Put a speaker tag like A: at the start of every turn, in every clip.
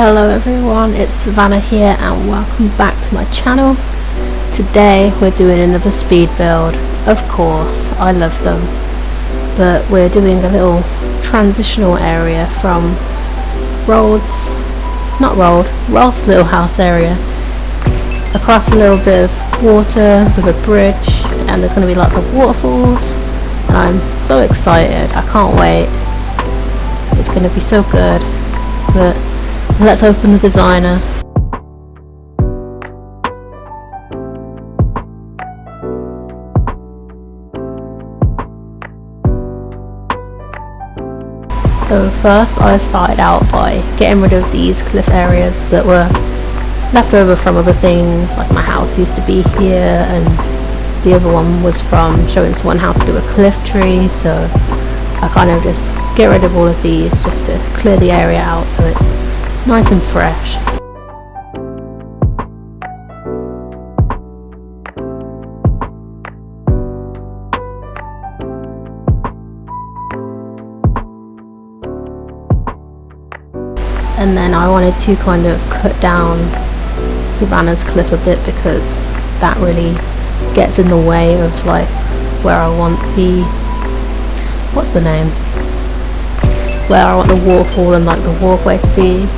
A: Hello everyone, it's Savannah here and welcome back to my channel. Today we're doing another speed build. Of course, I love them. But we're doing a little transitional area from Rolf's little house area across a little bit of water with a bridge, and there's going to be lots of waterfalls and I'm so excited. I can't wait. It's going to be so good. But let's open the designer. So first I started out by getting rid of these cliff areas that were left over from other things, like my house used to be here and the other one was from showing someone how to do a cliff tree, so I kind of just get rid of all of these just to clear the area out so it's nice and fresh. And then I wanted to kind of cut down Savannah's cliff a bit because that really gets in the way of like where I want the where I want the waterfall and like the walkway to be.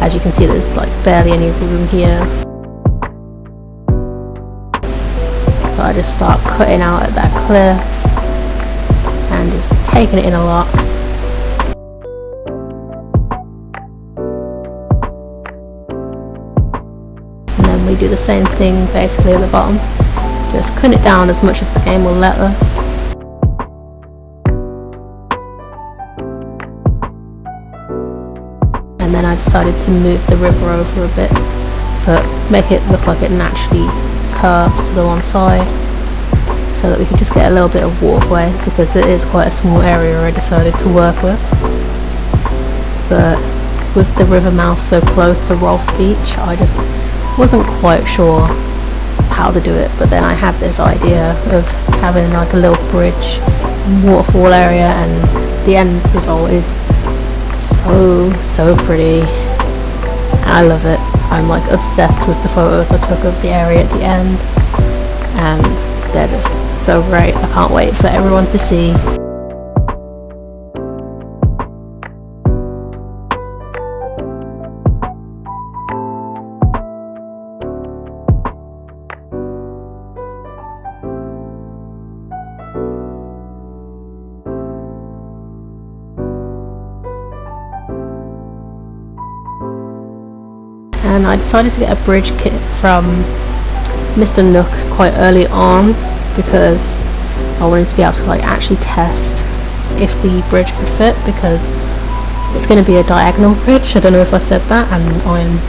A: As you can see, there's like barely any room here, so I just start cutting out at that cliff and just taking it in a lot. And then we do the same thing basically at the bottom, just cutting it down as much as the game will let us. And then I decided to move the river over a bit, but make it look like it naturally curves to the one side so that we can just get a little bit of walkway, because it is quite a small area I decided to work with. But with the river mouth so close to Rolf's beach, I just wasn't quite sure how to do it, but then I had this idea of having like a little bridge and waterfall area, and the end result is so pretty. I love it. I'm like obsessed with the photos I took of the area at the end, and they're just so great. I can't wait for everyone to see. And I decided to get a bridge kit from Mr. Nook quite early on because I wanted to be able to like actually test if the bridge could fit, because it's going to be a diagonal bridge. I don't know if I said that, and I'm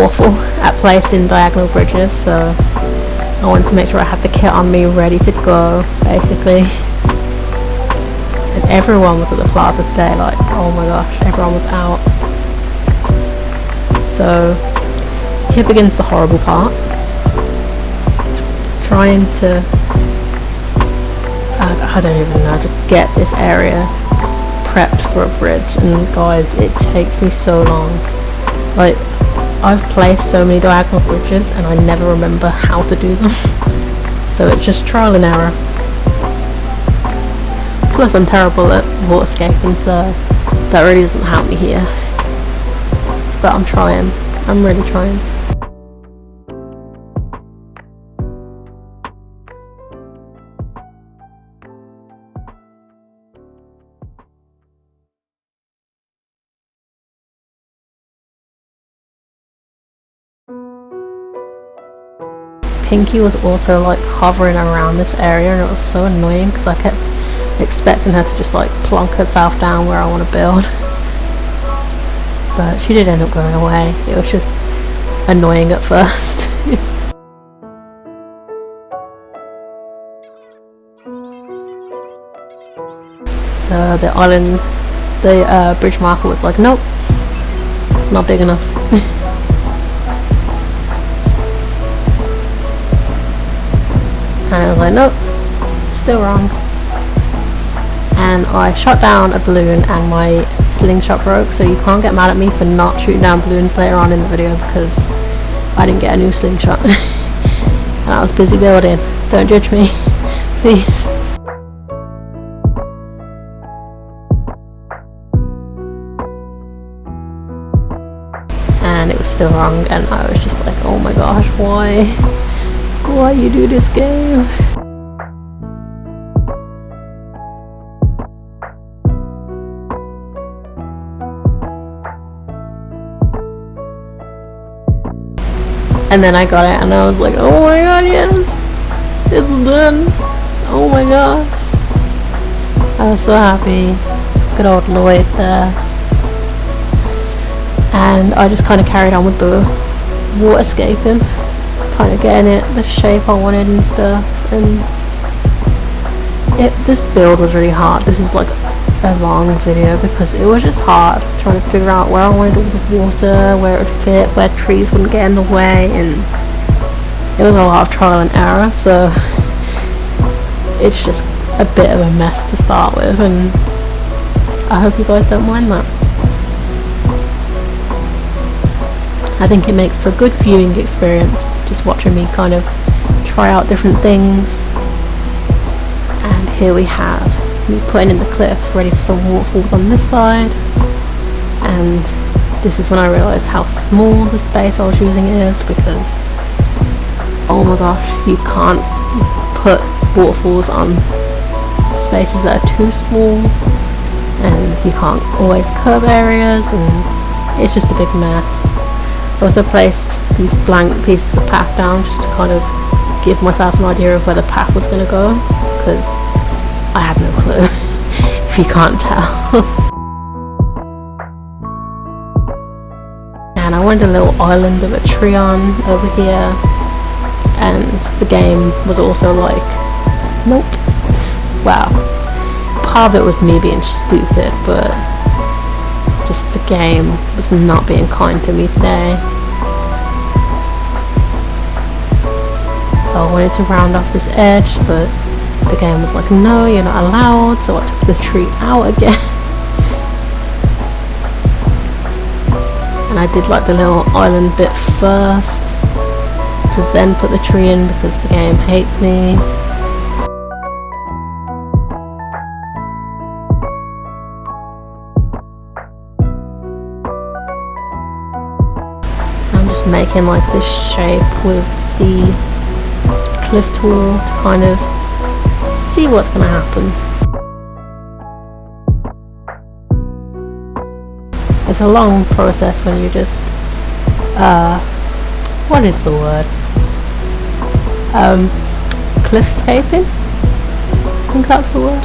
A: awful at placing diagonal bridges, so I wanted to make sure I had the kit on me ready to go basically. And everyone was at the plaza today, like oh my gosh, everyone was out. So here begins the horrible part, trying to I don't even know, just get this area prepped for a bridge. And guys, it takes me so long. Like, I've placed so many diagonal bridges and I never remember how to do them. So it's just trial and error. Plus I'm terrible at waterscaping, so that really doesn't help me here. But I'm trying. I'm really trying. Pinky was also like hovering around this area, and it was so annoying because I kept expecting her to just like plonk herself down where I want to build. But she did end up going away. It was just annoying at first. So the island, the bridge marker was like, nope, it's not big enough. And I was like, nope, still wrong. And I shot down a balloon and my slingshot broke, so you can't get mad at me for not shooting down balloons later on in the video because I didn't get a new slingshot. And I was busy building. Don't judge me, please. And it was still wrong, and I was just like, oh my gosh, why you do this game? And then I got it and I was like, oh my god, yes, it's done. Oh my gosh, I was so happy. Good old Lloyd there. And I just kind of carried on with the waterscaping, kind of getting it the shape I wanted and stuff. And this build was really hard. This is like a long video because it was just hard trying to figure out where I wanted all the water, where it would fit, where trees wouldn't get in the way, and it was a lot of trial and error, so it's just a bit of a mess to start with, and I hope you guys don't mind that. I think it makes for a good viewing experience, just watching me kind of try out different things. And here we have me putting in the cliff, ready for some waterfalls on this side. And this is when I realised how small the space I was using is, because oh my gosh, you can't put waterfalls on spaces that are too small, and you can't always curve areas, and it's just a big mess. I also placed these blank pieces of path down just to kind of give myself an idea of where the path was going to go, because I had no clue, if you can't tell. And I wanted a little island with a tree on over here, and the game was also like, nope. Wow. Part of it was me being stupid, but just the game was not being kind to me today. So I wanted to round off this edge, but the game was like, no, you're not allowed, so I took the tree out again. And I did like the little island bit first, to then put the tree in because the game hates me. I'm just making like this shape with the cliff tool to kind of see what's going to happen. It's a long process when you just what is the word? Cliffscaping? I think that's the word.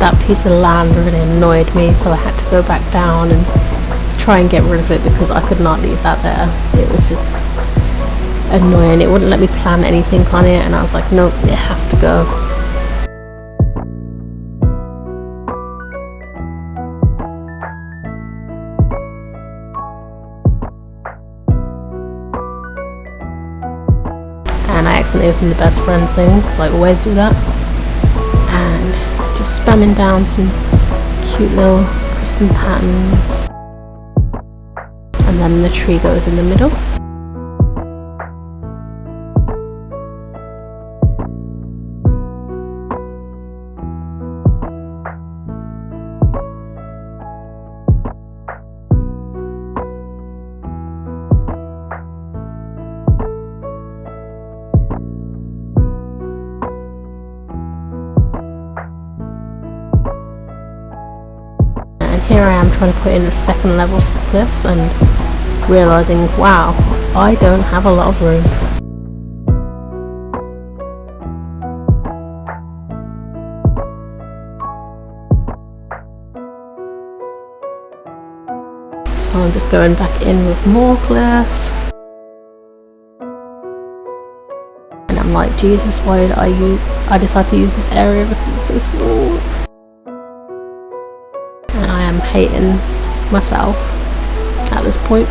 A: That piece of land really annoyed me, so I had to go back down and try and get rid of it because I could not leave that there. It was just annoying. It wouldn't let me plan anything on it, and I was like, nope, it has to go. And I accidentally opened the best friend thing, because I always do that. And just spamming down some cute little some patterns, and then the tree goes in the middle. Here I am trying to put in the second level of the cliffs and realising, wow, I don't have a lot of room. So I'm just going back in with more cliffs. And I'm like, Jesus, why did I decide to use this area because it's so small. And I am hating myself at this point.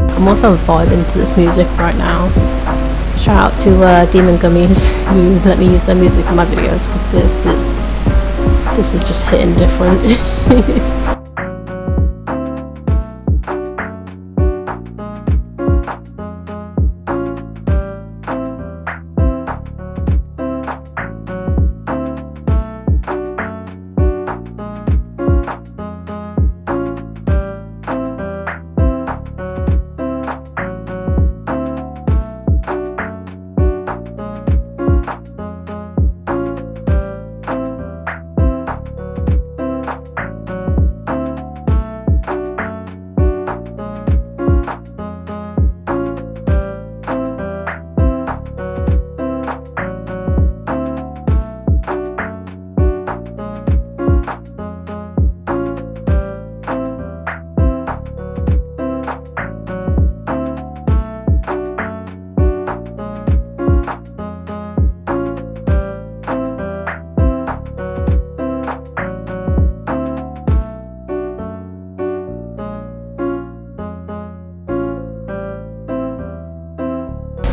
A: I'm also vibing to this music right now. Shout out to Demon Gummies who let me use their music in my videos, because this is just hitting different.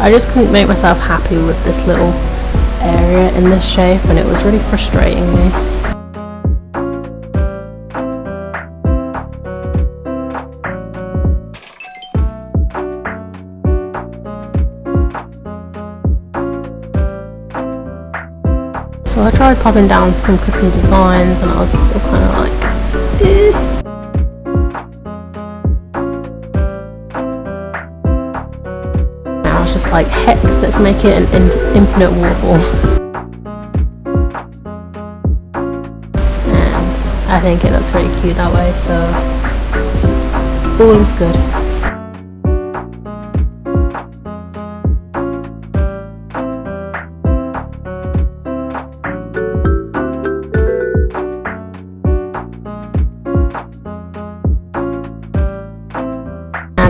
A: I just couldn't make myself happy with this little area in this shape, and it was really frustrating me. So I tried popping down some custom designs and I was still kind of like, eh. Just like, heck, let's make it an infinite waterfall. And I think it looks really cute that way, so all is good.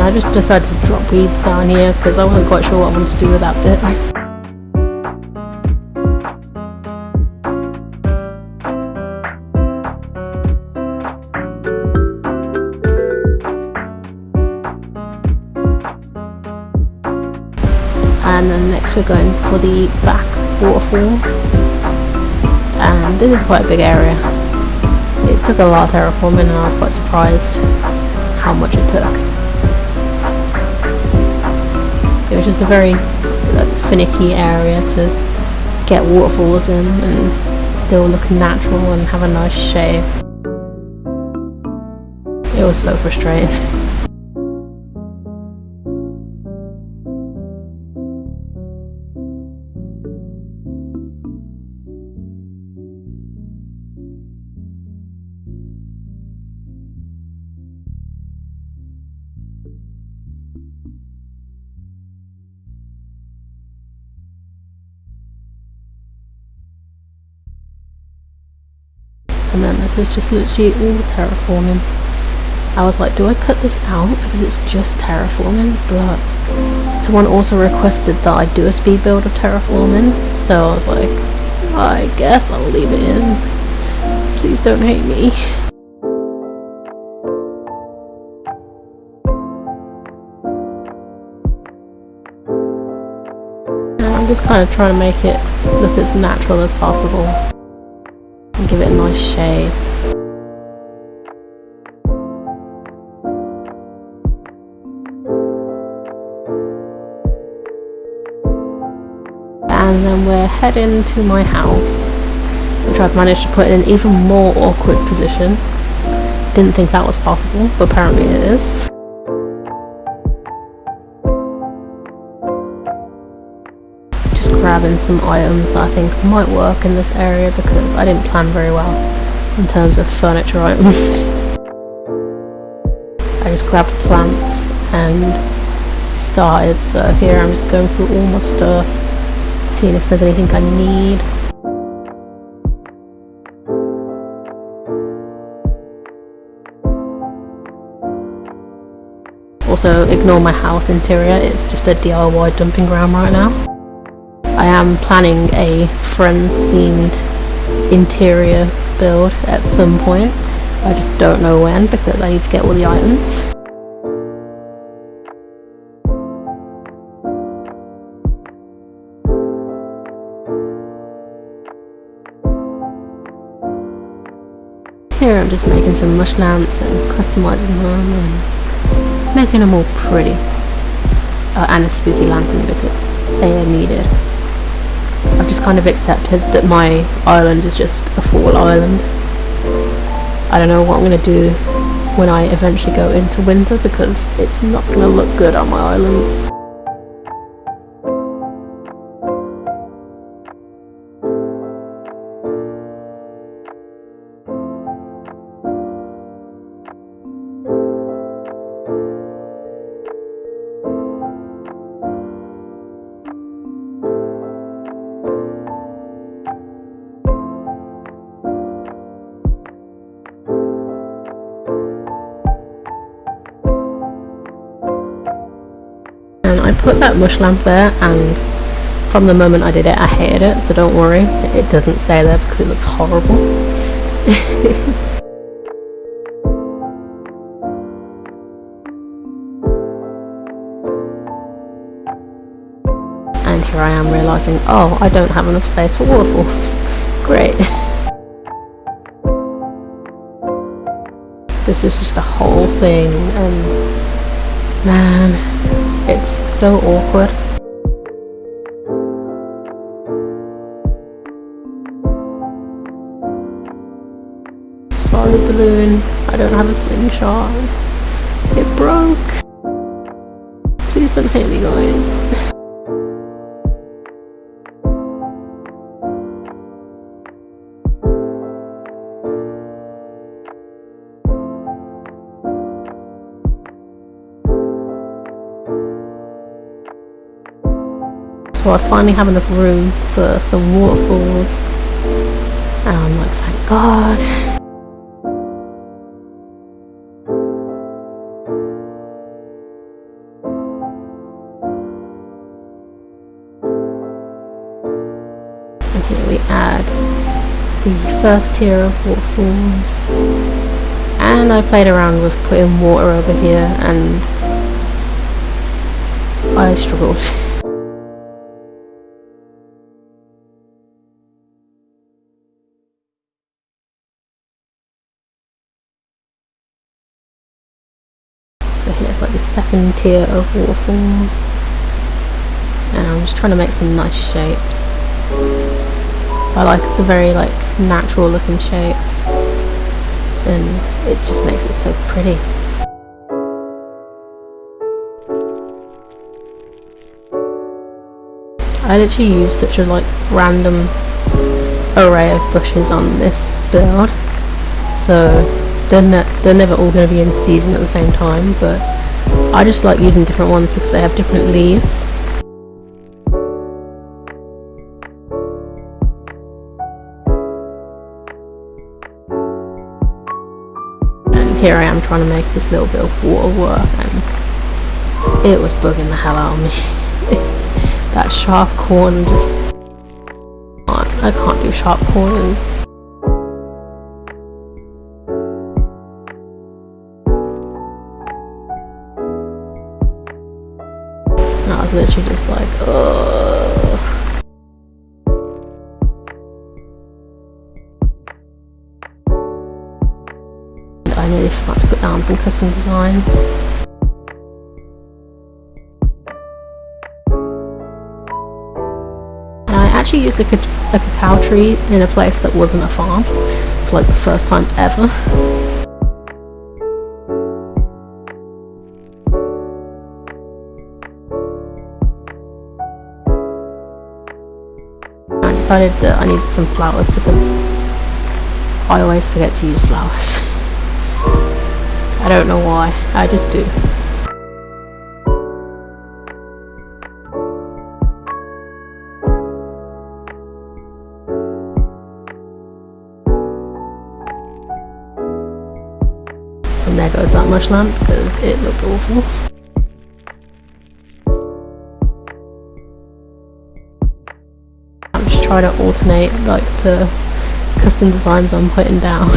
A: I just decided to drop weeds down here because I wasn't quite sure what I wanted to do with that bit. And then next we're going for the back waterfall, and this is quite a big area. It took a lot of terraforming and I was quite surprised how much it took. It was just a very finicky area to get waterfalls in and still look natural and have a nice shape. It was so frustrating. and then this is just literally all terraforming. I was like, do I cut this out because it's just terraforming? But someone also requested that I do a speed build of terraforming, so I was like, I guess I'll leave it in. Please don't hate me. I'm just kind of trying to make it look as natural as possible and give it a nice shade. And then we're heading to my house, which I've managed to put in an even more awkward position. Didn't think that was possible, but apparently it is. Just grabbing some items that I think might work in this area because I didn't plan very well in terms of furniture items. I just grabbed plants and started, so here I'm just going through all my stuff, seeing if there's anything I need. Also, ignore my house interior, it's just a DIY dumping ground right now. I am planning a Friends themed interior build at some point. I just don't know when because I need to get all the items. Here I'm just making some mush lamps and customizing them and making them all pretty. And a spooky lantern because they are needed. I've just kind of accepted that my island is just a fall island. I don't know what I'm going to do when I eventually go into winter because it's not going to look good on my island. I put that mush lamp there, and from the moment I did it I hated it, so don't worry, it doesn't stay there because it looks horrible. And here I am realising, oh, I don't have enough space for waterfalls. Great. This is just a whole thing, and man, it's so awkward. Sorry balloon, I don't have a slingshot. It broke. Please don't hate me, guys. So I finally have enough room for some waterfalls, and I'm like, thank God. And here we add the first tier of waterfalls, and I played around with putting water over here and I struggled. So here's like the second tier of waterfalls, and I'm just trying to make some nice shapes. I like the very like natural looking shapes, and it just makes it so pretty. I literally used such a like random array of bushes on this build, so they're never all going to be in season at the same time, but I just like using different ones because they have different leaves. here I am trying to make this little bit of water work, and it was bugging the hell out of me. That sharp corner just... I can't do sharp corners. And I was literally just like, ugh. I nearly forgot to put down some custom designs. And I actually used a cacao tree in a place that wasn't a farm for like the first time ever. I decided that I needed some flowers because I always forget to use flowers. I don't know why, I just do. And there goes that mush lamp because it looked awful. I'm just trying to alternate like the custom designs I'm putting down.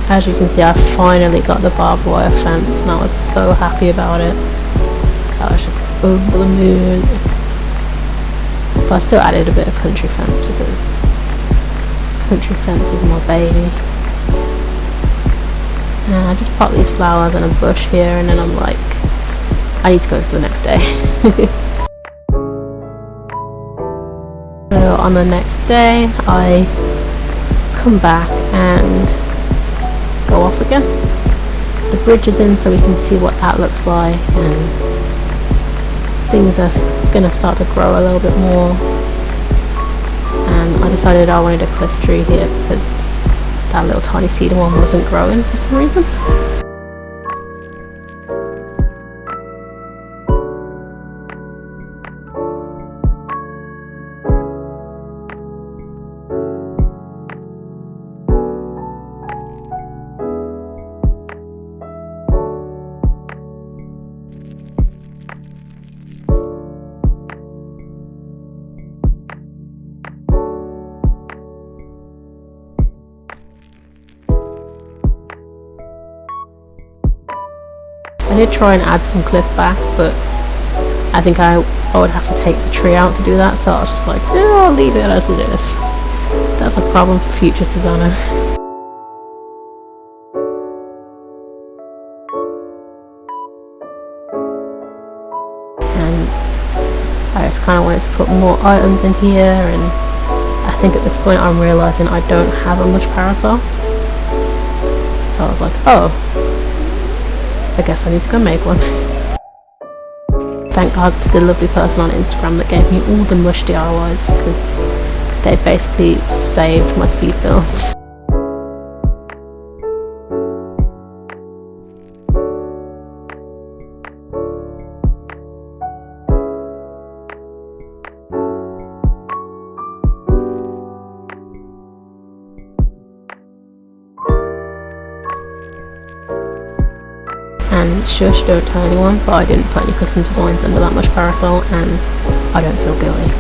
A: As you can see, I finally got the barbed wire fence and I was so happy about it. I was just over the moon. But I still added a bit of country fence because country fence is my baby. And I just popped these flowers and a bush here, and then I'm like, I need to go to the next day. So on the next day I come back and go off again. The bridge is in so we can see what that looks like, and things are gonna start to grow a little bit more. And I decided I wanted a cliff tree here because that little tiny cedar one wasn't growing for some reason. I did try and add some cliff back, but I think I would have to take the tree out to do that, so I was just like, yeah, I'll leave it as it is. That's a problem for future Savannah. And I just kind of wanted to put more items in here, and I think at this point I'm realising I don't have a mush parasol. So I was like, oh, I guess I need to go make one. Thank God to the lovely person on Instagram that gave me all the mush DIYs because they basically saved my speed builds. And shush, don't tell anyone, but I didn't put any custom designs under that mush parasol, and I don't feel guilty.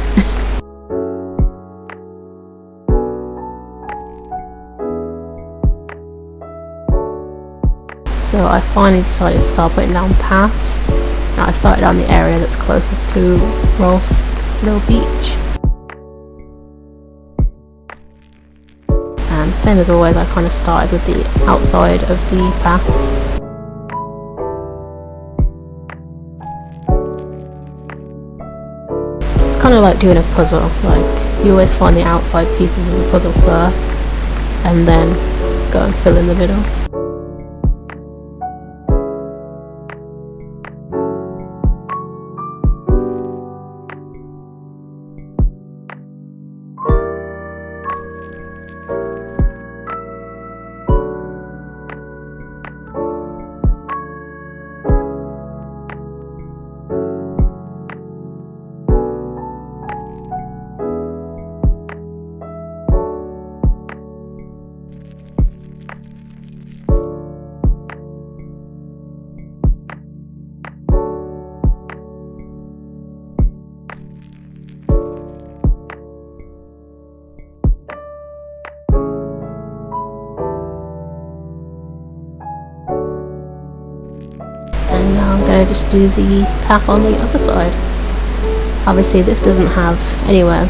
A: So I finally decided to start putting down path. Now I started down the area that's closest to Rolf's little beach. And same as always, I kind of started with the outside of the path. kind of like doing a puzzle. Like, you always find the outside pieces of the puzzle first and then go and fill in the middle. And now I'm going to just do the path on the other side. Obviously this doesn't have anywhere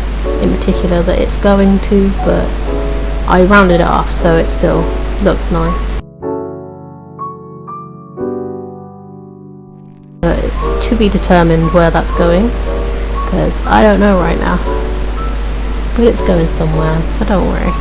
A: in particular that it's going to, but I rounded it off so it still looks nice. But it's to be determined where that's going, because I don't know right now. But it's going somewhere, so don't worry.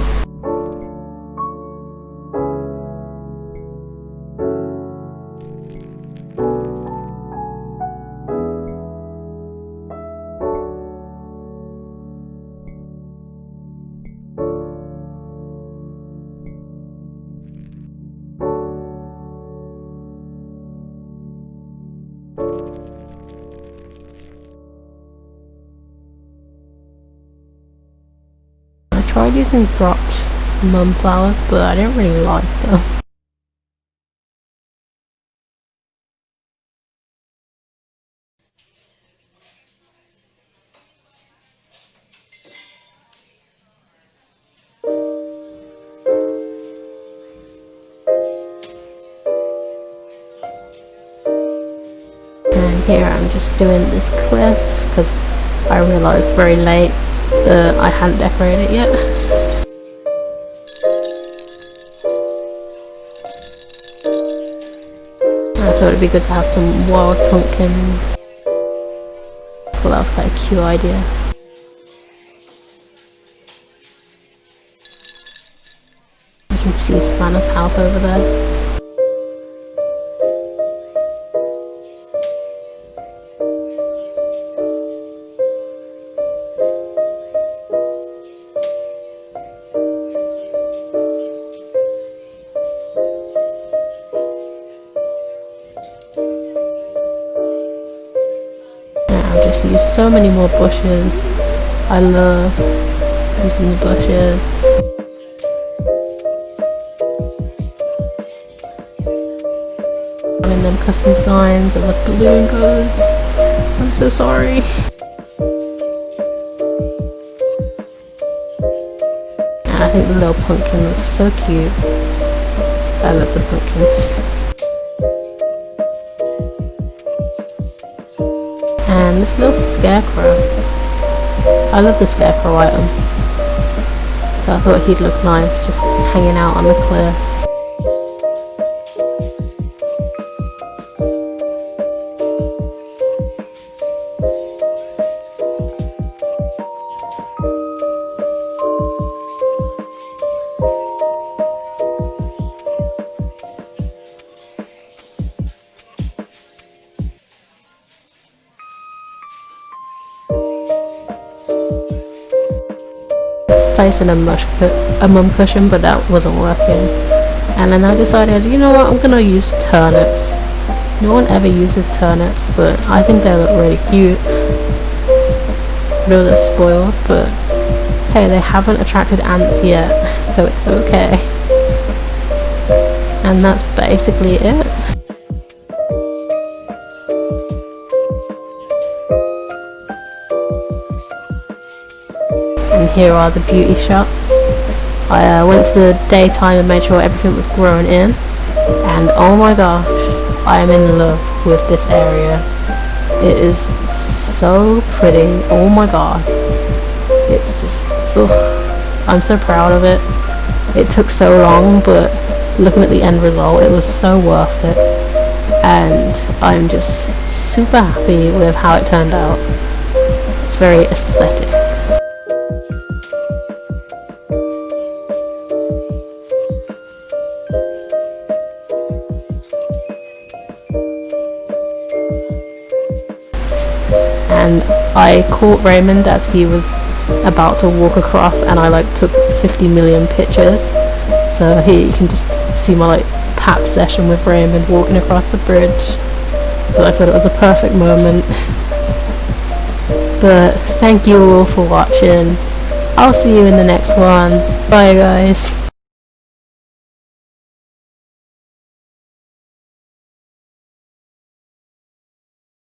A: I tried using dropped mum flowers, but I didn't really like them. And here I'm just doing this cliff because I realised very late that I hadn't decorated it yet. I thought it'd be good to have some wild pumpkins. I thought that was quite a cute idea. You can see Savannah's house over there. I've just used so many more bushes. I love using the bushes. Having them custom signs and the balloon goes. I'm so sorry. And I think the little pumpkin was so cute. I love the pumpkins. And this little scarecrow. I love the scarecrow item. So I thought he'd look nice just hanging out on the cliff. Placing a mum cushion, but that wasn't working. And then I decided, you know what, I'm gonna use turnips. No one ever uses turnips, but I think they look really cute. I know they're spoiled, but hey, they haven't attracted ants yet, so it's okay. And that's basically it. And here are the beauty shots. I went to the daytime and made sure everything was grown in, and oh my gosh, I am in love with this area. It is so pretty. Oh my god, it's just, ugh. I'm so proud of it. It took so long, but looking at the end result, it was so worth it, and I'm just super happy with how it turned out. It's very aesthetic. And I caught Raymond as he was about to walk across, and I like took 50 million pictures. So here you can just see my like pap session with Raymond walking across the bridge. But I thought it was a perfect moment. But thank you all for watching. I'll see you in the next one. Bye guys.